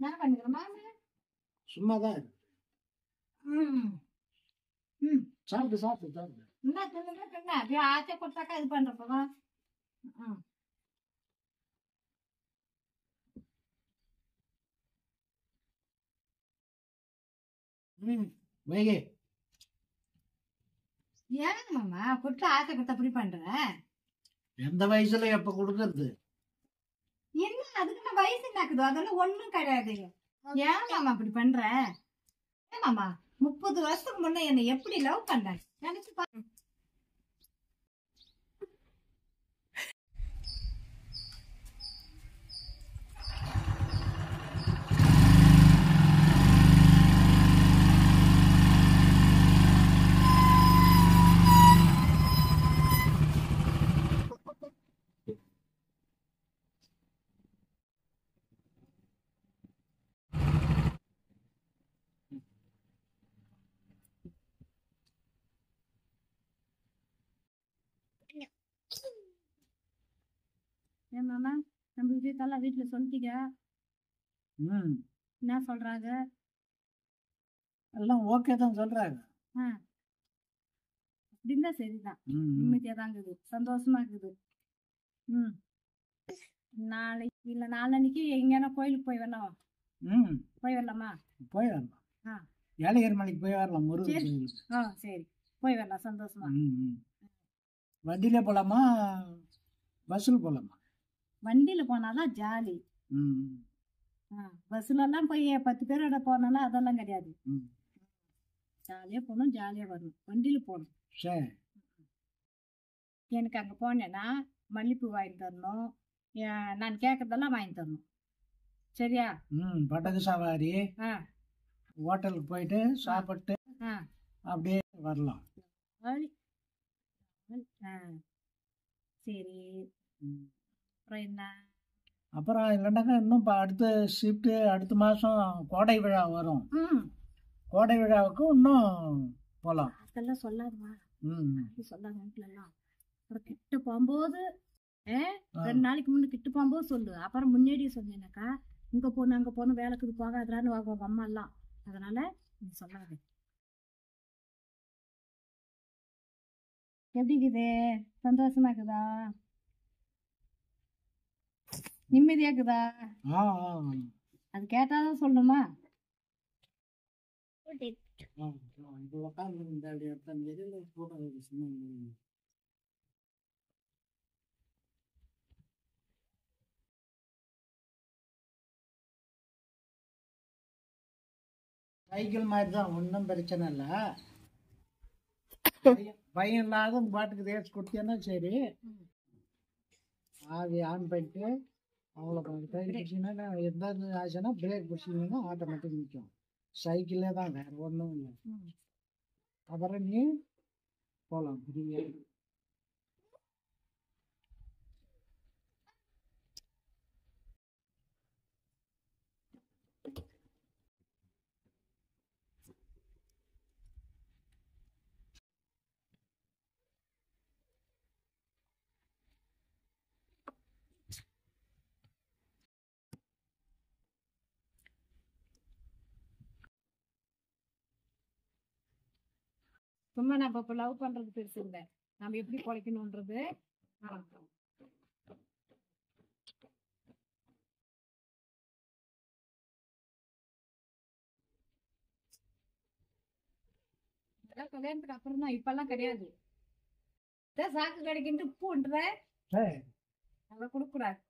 என்ன பண்ணிக்கிறோமா? சும்மாதான் இருக்கு. சாப்பிட்டு சாப்பிட்டு சாப்பிட்டு என்ன தின்னு அப்படியே ஆச்சை கொடுத்தாக்கா இது பண்றப்பதான். வைகை ஏன் மாமா கொடுத்து ஆசை கொடுத்து அப்படி பண்ற? எந்த வயசுல எப்ப கொடுக்கறது? என்ன அதுக்கு நான் வயசு நாக்குதோ அதெல்லாம் ஒண்ணும் கிடையாது. ஏன் மாமா அப்படி பண்ற? ஏன் மாமா 30 வருஷத்துக்கு முன்ன என்ன எப்படி லவ் பண்ண நினைச்சு பாரு. ஏன் மாமா நம்ம விஷயத்தெல்லாம் வீட்டுல சொல்லிட்டீங்க? என்ன சொல்றாங்க? எல்லாம் ஓகே தான் சொல்றாங்க. அப்படின்னா சரிதான். நிம்மதியா தான் இருக்குது, சந்தோஷமா இருக்குது. நாளைக்கு இல்ல நாளைக்கு எங்கன்னா கோயிலுக்கு போய் வரலாம். போய் வரலாமா? போய் வரலாம். ஏழையர் மலைக்கு போய் வரலாம். முருகன். சரி போய் வரலாம் சந்தோஷமா. வண்டியில போலாமா பஸ்ல போலாமா? வண்டியில போனாதான் ஜாலி. பஸ்ல எல்லாம் போய் 10 பேரோட போனாலும் அதெல்லாம் கிடையாது. ஜாலியா போகணும், ஜாலியா வரணும். வண்டியில போகணும். சரி. எனக்கு அங்க போனேன்னா மல்லிப்பூ வாங்கி தரணும், நான் கேட்கறதெல்லாம் வாங்கி தரணும். சரியா? படகு சவாரி, ஹோட்டலுக்கு போயிட்டு சாப்பிட்டு அப்படியே வரலாம். சரி அப்புறம் என்ன? அப்புறம் இல்லைன்னாக்கா இன்னும் அடுத்த ஷிஃப்ட் அடுத்த மாசம் கோடை விழா வரும். கோடை விழாவுக்கு இன்னும் போலாம். அதெல்லாம் சொல்லாதுமா. சொல்லாத வீட்டுலாம் அப்புறம் கிட்ட போகும்போது 2 நாளைக்கு முன்ன கிட்ட போகும்போது சொல்லு. அப்புறம் முன்னாடியே சொன்னேனாக்கா இங்க போன அங்க போன வேலைக்கு போகாதான்னு வாங்குவாங்க அம்மா எல்லாம். அதனால நீ சொல்லாது. எப்படி இருக்குது? சந்தோஷமா இருக்குதா? நிம்மதியா இருக்குதா? அது கேட்டாதான் சொல்லணுமா? சைக்கிள் மாதிரி தான், ஒன்றும் பிரச்சனை இல்லை. பையன் இல்லாத பாட்டுக்கு ரேஸ் கொடுத்தேன்னா சரி. ஆவி ஆன் பண்ணிட்டு அவ்வளோ கை பிடிச்சிங்கன்னா எதாவது ஆச்சுன்னா பிரேக் பிடிச்சிங்கன்னா ஆட்டோமேட்டிக் நிற்கும். சைக்கிளே தான், வேறு ஒன்றும் இல்லை. அப்புறம் நீ போகலாம் ஃப்ரீயாக. சும்மா நம்ம இப்போ லவ் பண்றது பெருசு இல்லை, நம்ம எப்படி பொழைக்கணும்ன்றது. கல்யாணத்துக்கு அப்புறம் தான், இப்பெல்லாம் கிடையாது. சாக்கு கிடைக்கிட்டு பூன்ற அதை கொடுக்க கூடாது.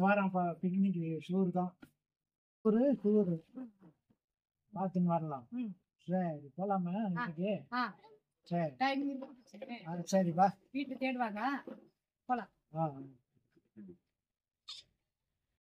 வாரம் பிக்னிக் ஷூர் தான். டூர் பார்த்துன்னு வரலாம். சரி போலாமா இன்னைக்கு? சரி சரிப்பா. வீட்டு தேடுவாங்க, போலாம்.